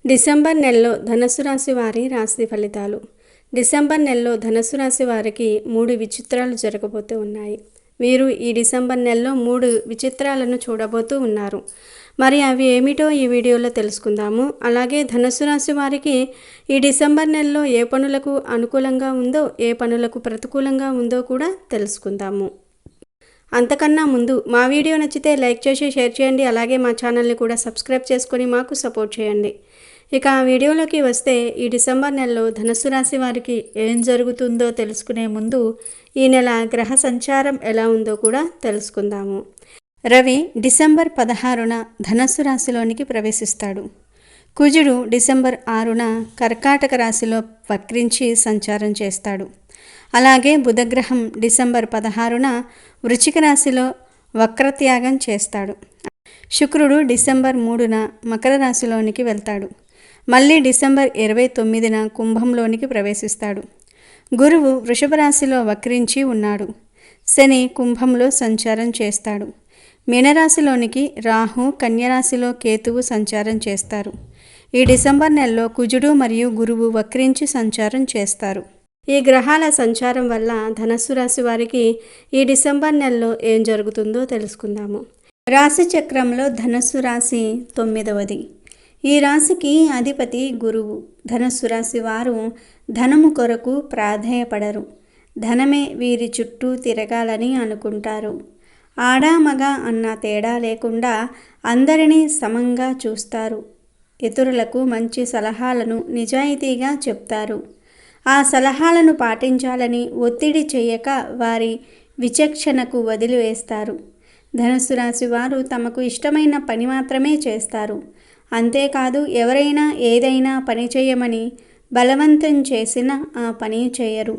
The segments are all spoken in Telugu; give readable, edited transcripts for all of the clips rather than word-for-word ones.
డిసెంబర్ నెలలో ధనుస్సు రాశి వారి రాశి ఫలితాలు. డిసెంబర్ నెలలో ధనుస్సు రాశి వారికి 3 విచిత్రాలు జరగబోతూ ఉన్నాయి. వీరు ఈ డిసెంబర్ నెలలో 3 విచిత్రాలను చూడబోతూ ఉన్నారు. మరి అవి ఏమిటో ఈ వీడియోలో తెలుసుకుందాము. అలాగే ధనుస్సు రాశి వారికి ఈ డిసెంబర్ నెలలో ఏ పనులకు అనుకూలంగా ఉందో, ఏ పనులకు ప్రతికూలంగా ఉందో కూడా తెలుసుకుందాము. అంతకన్నా ముందు మా వీడియో నచ్చితే లైక్ చేసి షేర్ చేయండి. అలాగే మా ఛానల్ని కూడా సబ్స్క్రైబ్ చేసుకొని మాకు సపోర్ట్ చేయండి. ఇక ఆ వీడియోలోకి వస్తే, ఈ డిసెంబర్ నెలలో ధనుస్సు రాశి వారికి ఏం జరుగుతుందో తెలుసుకునే ముందు ఈ నెల గ్రహ సంచారం ఎలా ఉందో కూడా తెలుసుకుందాము. రవి డిసెంబర్ 16న ధనుస్సు రాశిలోనికి ప్రవేశిస్తాడు. కుజుడు డిసెంబర్ 6న కర్కాటక రాశిలో వక్రించి సంచారం చేస్తాడు. అలాగే బుధగ్రహం డిసెంబర్ 16న వృశ్చిక రాశిలో వక్రత్యాగం చేస్తాడు. శుక్రుడు డిసెంబర్ 3న మకర రాశిలోనికి వెళ్తాడు. మళ్ళీ డిసెంబర్ 29న కుంభంలోనికి ప్రవేశిస్తాడు. గురువు వృషభ రాశిలో వక్రించి ఉన్నాడు. శని కుంభంలో సంచారం చేస్తాడు. మీనరాశిలోనికి రాహు, కన్యరాశిలో కేతువు సంచారం చేస్తారు. ఈ డిసెంబర్ నెలలో కుజుడు మరియు గురువు వక్రించి సంచారం చేస్తారు. ఈ గ్రహాల సంచారం వల్ల ధనుస్సు రాశి వారికి ఈ డిసెంబర్ నెలలో ఏం జరుగుతుందో తెలుసుకుందాము. రాశి చక్రంలో ధనుస్సు రాశి 9వది. ఈ రాశికి అధిపతి గురువు. ధనుస్సు రాశి వారు ధనము కొరకు ప్రాధేయపడరు. ధనమే వీరి చుట్టూ తిరగాలని అనుకుంటారు. ఆడా మగ అన్న తేడా లేకుండా అందరినీ సమంగా చూస్తారు. ఇతరులకు మంచి సలహాలను నిజాయితీగా చెప్తారు. ఆ సలహాలను పాటించాలని ఒత్తిడి చేయక వారి విచక్షణకు వదిలివేస్తారు. ధనుస్సు రాశి వారు తమకు ఇష్టమైన పని మాత్రమే చేస్తారు. అంతేకాదు, ఎవరైనా ఏదైనా పని చేయమని బలవంతం చేసినా ఆ పని చేయరు.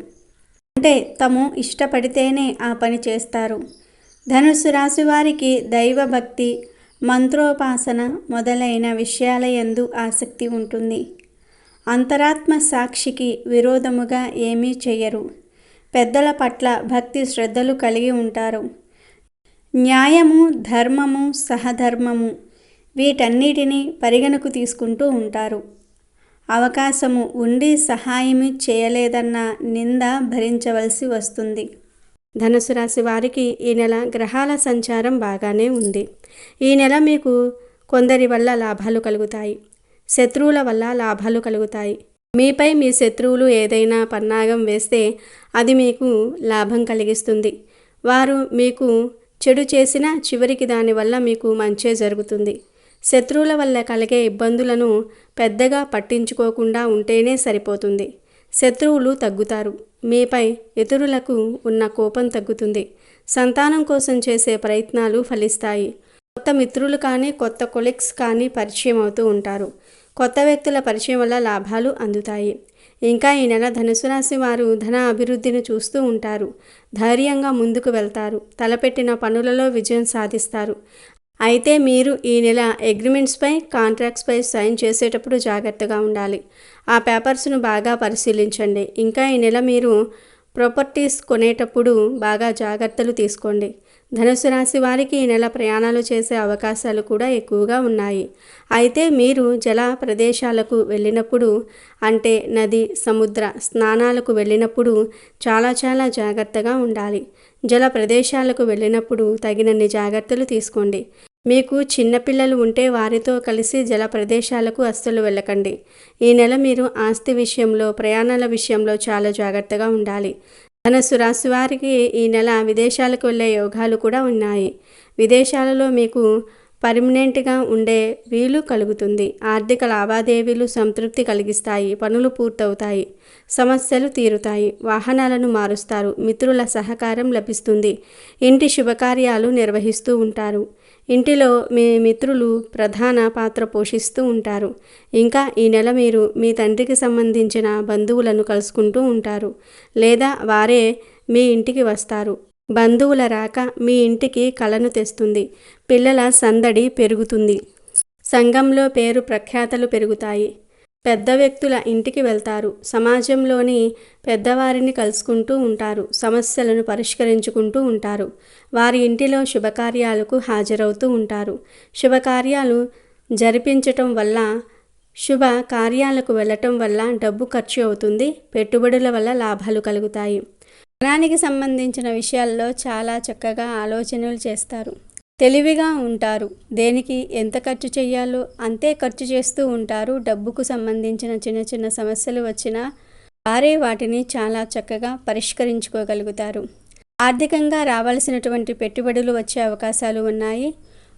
అంటే తాము ఇష్టపడితేనే ఆ పని చేస్తారు. ధనుస్సు రాశి వారికి దైవభక్తి, మంత్రోపాసన మొదలైన విషయాల యందు ఆసక్తి ఉంటుంది. అంతరాత్మ సాక్షికి విరోధముగా ఏమీ చెయ్యరు. పెద్దల పట్ల భక్తి శ్రద్ధలు కలిగి ఉంటారు. న్యాయము, ధర్మము, సహధర్మము వీటన్నిటినీ పరిగణకు తీసుకుంటూ ఉంటారు. అవకాశము ఉండి సహాయము చేయలేదన్న నింద భరించవలసి వస్తుంది. ధనుసు రాశి వారికి ఈ నెల గ్రహాల సంచారం బాగానే ఉంది. ఈ నెల మీకు కొందరి వల్ల లాభాలు కలుగుతాయి. శత్రువుల వల్ల లాభాలు కలుగుతాయి. మీపై మీ శత్రువులు ఏదైనా పన్నాగం వేస్తే అది మీకు లాభం కలిగిస్తుంది. వారు మీకు చెడు చేసినా చివరికి దానివల్ల మీకు మంచే జరుగుతుంది. శత్రువుల వల్ల కలిగే ఇబ్బందులను పెద్దగా పట్టించుకోకుండా ఉంటేనే సరిపోతుంది. శత్రువులు తగ్గుతారు. మీపై ఇతరులకు ఉన్న కోపం తగ్గుతుంది. సంతానం కోసం చేసే ప్రయత్నాలు ఫలిస్తాయి. కొత్త మిత్రులు కానీ, కొత్త కొలీగ్స్ కానీ పరిచయం అవుతూ ఉంటారు. కొత్త వ్యక్తుల పరిచయం వల్ల లాభాలు అందుతాయి. ఇంకా ఈ నెల ధనుసు రాశి వారు ధన అభివృద్ధిని చూస్తూ ఉంటారు. ధైర్యంగా ముందుకు వెళ్తారు. తలపెట్టిన పనులలో విజయం సాధిస్తారు. అయితే మీరు ఈ నెల అగ్రిమెంట్స్పై, కాంట్రాక్ట్స్పై సైన్ చేసేటప్పుడు జాగ్రత్తగా ఉండాలి. ఆ పేపర్స్ను బాగా పరిశీలించండి. ఇంకా ఈ నెల మీరు ప్రాపర్టీస్ కొనేటప్పుడు బాగా జాగ్రత్తలు తీసుకోండి. ధనుసు రాశి వారికి ఈ నెల ప్రయాణాలు చేసే అవకాశాలు కూడా ఎక్కువగా ఉన్నాయి. అయితే మీరు జల ప్రదేశాలకు వెళ్ళినప్పుడు, అంటే నది, సముద్ర స్నానాలకు వెళ్ళినప్పుడు చాలా జాగ్రత్తగా ఉండాలి. జల ప్రదేశాలకు వెళ్ళినప్పుడు తగినన్ని జాగ్రత్తలు తీసుకోండి. మీకు చిన్నపిల్లలు ఉంటే వారితో కలిసి జల ప్రదేశాలకు అస్సలు వెళ్ళకండి. ఈ నెల మీరు ఆస్తి విషయంలో, ప్రయాణాల విషయంలో చాలా జాగ్రత్తగా ఉండాలి. ధనుస్సు రాశి వారికి ఈ నెల విదేశాలకు వెళ్ళే యోగాలు కూడా ఉన్నాయి. విదేశాలలో మీకు పర్మనెంట్గా ఉండే వీలు కలుగుతుంది. ఆర్థిక లావాదేవీలు సంతృప్తి కలిగిస్తాయి. పనులు పూర్తవుతాయి. సమస్యలు తీరుతాయి. వాహనాలను మారుస్తారు. మిత్రుల సహకారం లభిస్తుంది. ఇంటి శుభకార్యాలు నిర్వహిస్తూ ఉంటారు. ఇంటిలో మీ మిత్రులు ప్రధాన పాత్ర పోషిస్తూ ఉంటారు. ఇంకా ఈ నెల మీరు మీ తండ్రికి సంబంధించిన బంధువులను కలుసుకుంటూ ఉంటారు, లేదా వారే మీ ఇంటికి వస్తారు. బంధువుల రాక మీ ఇంటికి కళను తెస్తుంది. పిల్లల సందడి పెరుగుతుంది. సంఘంలో పేరు ప్రఖ్యాతలు పెరుగుతాయి. పెద్ద వ్యక్తుల ఇంటికి వెళ్తారు. సమాజంలోని పెద్దవారిని కలుసుకుంటూ ఉంటారు. సమస్యలను పరిష్కరించుకుంటూ ఉంటారు. వారి ఇంటిలో శుభకార్యాలకు హాజరవుతూ ఉంటారు. శుభకార్యాలు జరిపించటం వల్ల, శుభ కార్యాలకు వెళ్ళటం వల్ల డబ్బు ఖర్చు అవుతుంది. పెట్టుబడుల వల్ల లాభాలు కలుగుతాయి. ధనానికి సంబంధించిన విషయాల్లో చాలా చక్కగా ఆలోచనలు చేస్తారు. తెలివిగా ఉంటారు. దేనికి ఎంత ఖర్చు చేయాలో అంతే ఖర్చు చేస్తూ ఉంటారు. డబ్బుకు సంబంధించిన చిన్న చిన్న సమస్యలు వచ్చినా వారే వాటిని చాలా చక్కగా పరిష్కరించుకోగలుగుతారు. ఆర్థికంగా రావాల్సినటువంటి పెట్టుబడులు వచ్చే అవకాశాలు ఉన్నాయి.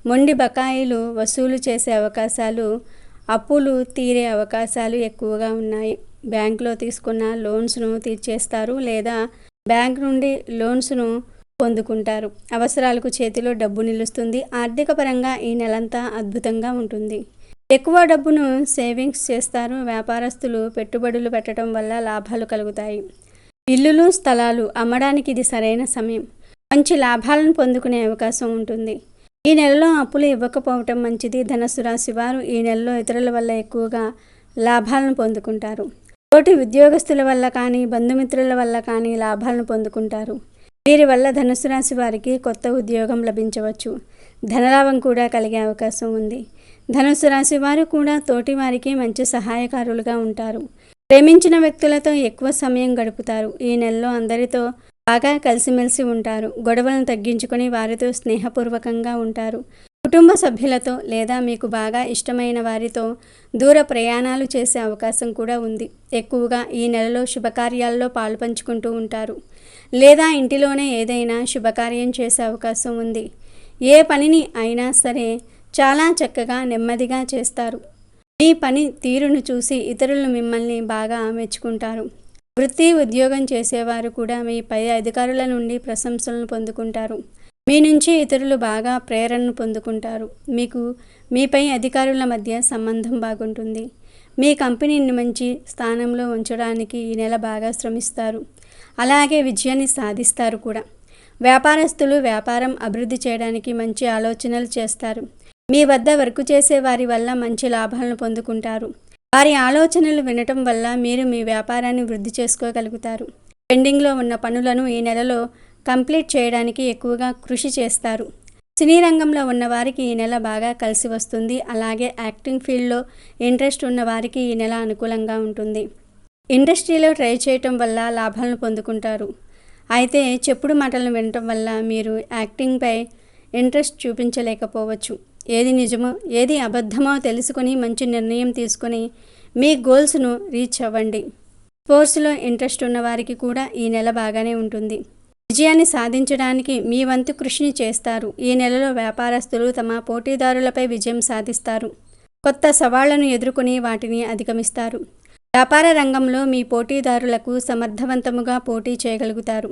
మొండి బకాయిలు వసూలు చేసే అవకాశాలు, అప్పులు తీరే అవకాశాలు ఎక్కువగా ఉన్నాయి. బ్యాంకులో తీసుకున్న లోన్స్ను తీర్చేస్తారు లేదా బ్యాంక్ నుండి లోన్స్ను పొందుకుంటారు. అవసరాలకు చేతిలో డబ్బు నిలుస్తుంది. ఆర్థిక పరంగా ఈ నెలంతా అద్భుతంగా ఉంటుంది. ఎక్కువ డబ్బును సేవింగ్స్ చేస్తారు. వ్యాపారస్తులు పెట్టుబడులు పెట్టడం వల్ల లాభాలు కలుగుతాయి. ఇల్లులు, స్థలాలు అమ్మడానికి ఇది సరైన సమయం. మంచి లాభాలను పొందుకునే అవకాశం ఉంటుంది. ఈ నెలలో అప్పులు ఇవ్వకపోవటం మంచిది. ధనుస్సు రాశి వారు ఈ నెలలో ఇతరుల వల్ల ఎక్కువగా లాభాలను పొందుకుంటారు. తోటి ఉద్యోగస్తుల వల్ల కానీ, బంధుమిత్రుల వల్ల కానీ లాభాలను పొందుకుంటారు. వీరి వల్ల ధనుస్సు రాశి వారికి కొత్త ఉద్యోగం లభించవచ్చు. ధనలాభం కూడా కలిగే అవకాశం ఉంది. ధనుస్సు రాశి వారు కూడా తోటి వారికి మంచి సహాయకారులుగా ఉంటారు. ప్రేమించిన వ్యక్తులతో ఎక్కువ సమయం గడుపుతారు. ఈ నెలలో అందరితో బాగా కలిసిమెలిసి ఉంటారు. గొడవలను తగ్గించుకొని వారితో స్నేహపూర్వకంగా ఉంటారు. కుటుంబ సభ్యులతో లేదా మీకు బాగా ఇష్టమైన వారితో దూర ప్రయాణాలు చేసే అవకాశం కూడా ఉంది. ఎక్కువగా ఈ నెలలో శుభకార్యాల్లో పాలుపంచుకుంటూ ఉంటారు లేదా ఇంటిలోనే ఏదైనా శుభకార్యం చేసే అవకాశం ఉంది. ఏ పనిని అయినా సరే చాలా చక్కగా నెమ్మదిగా చేస్తారు. మీ పని తీరును చూసి ఇతరులు మిమ్మల్ని బాగా మెచ్చుకుంటారు. వృత్తి, ఉద్యోగం చేసేవారు కూడా మీ పై అధికారుల నుండి ప్రశంసలను పొందుకుంటారు. మీ నుంచి ఇతరులు బాగా ప్రేరణను పొందుకుంటారు. మీకు మీపై అధికారుల మధ్య సంబంధం బాగుంటుంది. మీ కంపెనీని మంచి స్థానంలో ఉంచడానికి ఈ నెల బాగా శ్రమిస్తారు. అలాగే విజయాన్ని సాధిస్తారు కూడా. వ్యాపారస్తులు వ్యాపారం అభివృద్ధి చేయడానికి మంచి ఆలోచనలు చేస్తారు. మీ వద్ద వర్క్ చేసే వారి వల్ల మంచి లాభాలను పొందుకుంటారు. వారి ఆలోచనలు వినటం వల్ల మీరు మీ వ్యాపారాన్ని వృద్ధి చేసుకోగలుగుతారు. పెండింగ్లో ఉన్న పనులను ఈ నెలలో కంప్లీట్ చేయడానికి ఎక్కువగా కృషి చేస్తారు. సినీ రంగంలో ఉన్నవారికి ఈ నెల బాగా కలిసి వస్తుంది. అలాగే యాక్టింగ్ ఫీల్డ్లో ఇంట్రెస్ట్ ఉన్న వారికి ఈ నెల అనుకూలంగా ఉంటుంది. ఇండస్ట్రీలో ట్రై చేయటం వల్ల లాభాలను పొందుకుంటారు. అయితే చెప్పుడు మాటలను వినటం వల్ల మీరు యాక్టింగ్పై ఇంట్రెస్ట్ చూపించలేకపోవచ్చు. ఏది నిజమో ఏది అబద్ధమో తెలుసుకొని మంచి నిర్ణయం తీసుకొని మీ గోల్స్ను రీచ్ అవ్వండి. స్పోర్ట్స్లో ఇంట్రెస్ట్ ఉన్న వారికి కూడా ఈ నెల బాగానే ఉంటుంది. విజయాన్ని సాధించడానికి మీ వంతు కృషిని చేస్తారు. ఈ నెలలో వ్యాపారస్తులు తమ పోటీదారులపై విజయం సాధిస్తారు. కొత్త సవాళ్లను ఎదుర్కొని వాటిని అధిగమిస్తారు. వ్యాపార రంగంలో మీ పోటీదారులకు సమర్థవంతముగా పోటీ చేయగలుగుతారు.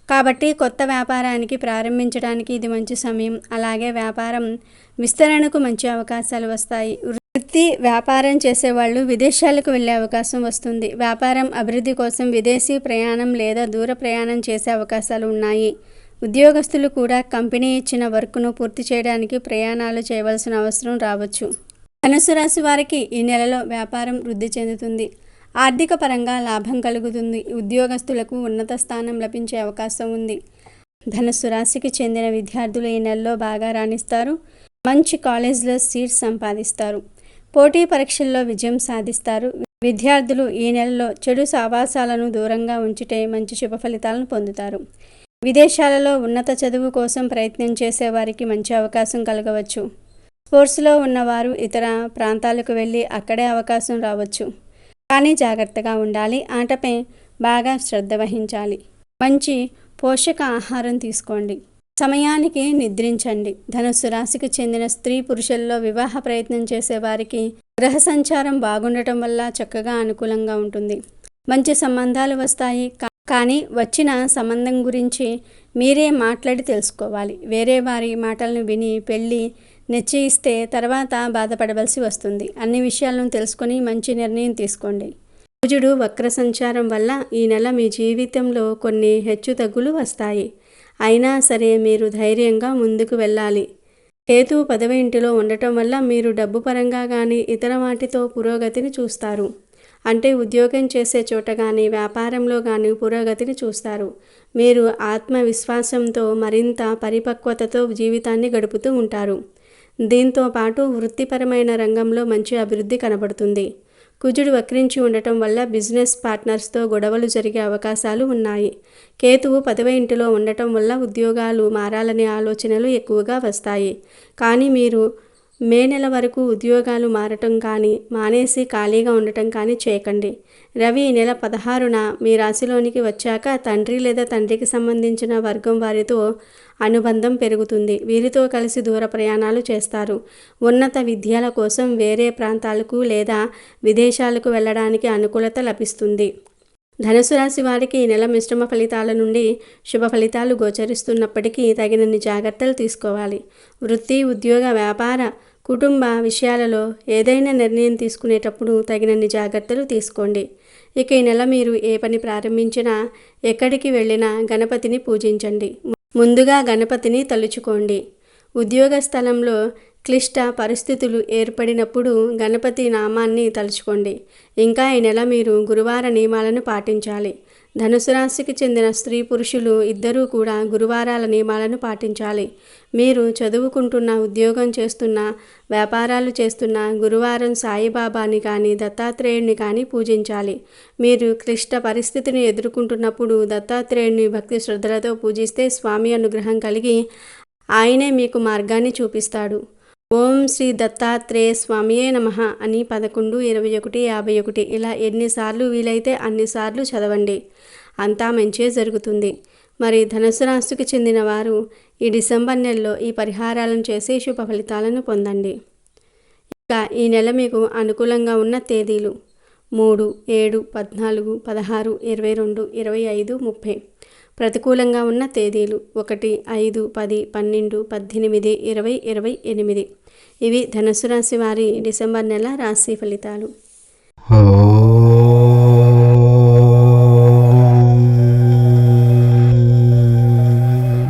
కాబట్టి కొత్త వ్యాపారానికి ప్రారంభించడానికి ఇది మంచి సమయం. అలాగే వ్యాపారం విస్తరణకు మంచి అవకాశాలు వస్తాయి. వృత్తి, వ్యాపారం చేసేవాళ్ళు విదేశాలకు వెళ్ళే అవకాశం వస్తుంది. వ్యాపారం అభివృద్ధి కోసం విదేశీ ప్రయాణం లేదా దూర ప్రయాణం చేసే అవకాశాలు ఉన్నాయి. ఉద్యోగస్తులు కూడా కంపెనీ ఇచ్చిన వర్క్ను పూర్తి చేయడానికి ప్రయాణాలు చేయవలసిన అవసరం రావచ్చు. ధనుస్సు రాశి వారికి ఈ నెలలో వ్యాపారం వృద్ధి చెందుతుంది. ఆర్థిక పరంగా లాభం కలుగుతుంది. ఉద్యోగస్తులకు ఉన్నత స్థానం లభించే అవకాశం ఉంది. ధనుస్సు రాశికి చెందిన విద్యార్థులు ఈ నెలలో బాగా రాణిస్తారు. మంచి కాలేజ్లో సీట్స్ సంపాదిస్తారు. పోటీ పరీక్షల్లో విజయం సాధిస్తారు. విద్యార్థులు ఈ నెలలో చెడు సావాసాలను దూరంగా ఉంచితే మంచి శుభ ఫలితాలను పొందుతారు. విదేశాలలో ఉన్నత చదువు కోసం ప్రయత్నం చేసే వారికి మంచి అవకాశం కలగవచ్చు. స్పోర్ట్స్లో ఉన్నవారు ఇతర ప్రాంతాలకు వెళ్ళి అక్కడే అవకాశం రావచ్చు. కానీ జాగ్రత్తగా ఉండాలి. ఆటపై బాగా శ్రద్ధ వహించాలి. మంచి పోషక ఆహారం తీసుకోండి. సమయానికి నిద్రించండి. ధనుస్సు రాశికి చెందిన స్త్రీ పురుషుల్లో వివాహ ప్రయత్నం చేసే వారికి గ్రహ సంచారం బాగుండటం వల్ల చక్కగా అనుకూలంగా ఉంటుంది. మంచి సంబంధాలు వస్తాయి. కానీ వచ్చిన సంబంధం గురించి మీరే మాట్లాడి తెలుసుకోవాలి. వేరే వారి మాటలను విని పెళ్ళి నిశ్చయిస్తే తర్వాత బాధపడవలసి వస్తుంది. అన్ని విషయాలను తెలుసుకొని మంచి నిర్ణయం తీసుకోండి. కుజుడు వక్ర సంచారం వల్ల ఈ నెల మీ జీవితంలో కొన్ని హెచ్చుతగ్గులు వస్తాయి. అయినా సరే మీరు ధైర్యంగా ముందుకు వెళ్ళాలి. కేతువు 10వ ఇంటిలో ఉండటం వల్ల మీరు డబ్బు పరంగా కానీ ఇతర వాటితో పురోగతిని చూస్తారు. అంటే ఉద్యోగం చేసే చోట కానీ వ్యాపారంలో కానీ పురోగతిని చూస్తారు. మీరు ఆత్మవిశ్వాసంతో మరింత పరిపక్వతతో జీవితాన్ని గడుపుతూ ఉంటారు. దీంతో పాటు వృత్తిపరమైన రంగంలో మంచి అభివృద్ధి కనబడుతుంది. కుజుడు వక్రించి ఉండటం వల్ల బిజినెస్ పార్ట్నర్స్తో గొడవలు జరిగే అవకాశాలు ఉన్నాయి. కేతువు 10వ ఇంటిలో ఉండటం వల్ల ఉద్యోగాలు మారాలనే ఆలోచనలు ఎక్కువగా వస్తాయి. కానీ మీరు మే నెల వరకు ఉద్యోగాలు మారటం కానీ మానేసి ఖాళీగా ఉండటం కానీ చేయకండి. రవి ఈ నెల 16న మీ రాశిలోనికి వచ్చాక తండ్రి లేదా తండ్రికి సంబంధించిన వర్గం వారితో అనుబంధం పెరుగుతుంది. వీరితో కలిసి దూర ప్రయాణాలు చేస్తారు. ఉన్నత విద్యల కోసం వేరే ప్రాంతాలకు లేదా విదేశాలకు వెళ్ళడానికి అనుకూలత లభిస్తుంది. ధనుసు రాశి వారికి ఈ నెల మిశ్రమ ఫలితాల నుండి శుభ ఫలితాలు గోచరిస్తున్నప్పటికీ తగినన్ని జాగ్రత్తలు తీసుకోవాలి. వృత్తి, ఉద్యోగ, వ్యాపార, కుటుంబ విషయాలలో ఏదైనా నిర్ణయం తీసుకునేటప్పుడు తగినన్ని జాగ్రత్తలు తీసుకోండి. ఇక ఈ నెల మీరు ఏ పని ప్రారంభించినా ఎక్కడికి వెళ్ళినా గణపతిని పూజించండి. ముందుగా గణపతిని తలుచుకోండి. ఉద్యోగ స్థలంలో క్లిష్ట పరిస్థితులు ఏర్పడినప్పుడు గణపతి నామాన్ని తలుచుకోండి. ఇంకా ఈ నెల మీరు గురువార నియమాలను పాటించాలి. ధనుసు రాశికి చెందిన స్త్రీ పురుషులు ఇద్దరూ కూడా గురువారాల నియమాలను పాటించాలి. మీరు చదువుకుంటున్న, ఉద్యోగం చేస్తున్న, వ్యాపారాలు చేస్తున్న గురువారం సాయిబాబాని కానీ దత్తాత్రేయుడిని కానీ పూజించాలి. మీరు క్లిష్ట పరిస్థితిని ఎదుర్కొంటున్నప్పుడు దత్తాత్రేయుడిని భక్తి శ్రద్ధలతో పూజిస్తే స్వామి అనుగ్రహం కలిగి ఆయనే మీకు మార్గాన్ని చూపిస్తాడు. ఓం శ్రీ దత్తాత్రేయ స్వామియే నమః అని 11, 21, 51 ఇలా ఎన్నిసార్లు వీలైతే అన్నిసార్లు చదవండి. అంతా మంచే జరుగుతుంది. మరి ధనుసు రాశికి చెందిన వారు ఈ డిసెంబర్ నెలలో ఈ పరిహారాలను చేసి శుభ ఫలితాలను పొందండి. ఇక ఈ నెల మీకు అనుకూలంగా ఉన్న తేదీలు 3, 7, 14, 16, 22, 25, 30. ప్రతికూలంగా ఉన్న తేదీలు 1, 5, 10, 12, 18, 20, 28. ఇవి ధనుసు రాశి వారి డిసెంబర్ నెల రాశి ఫలితాలు.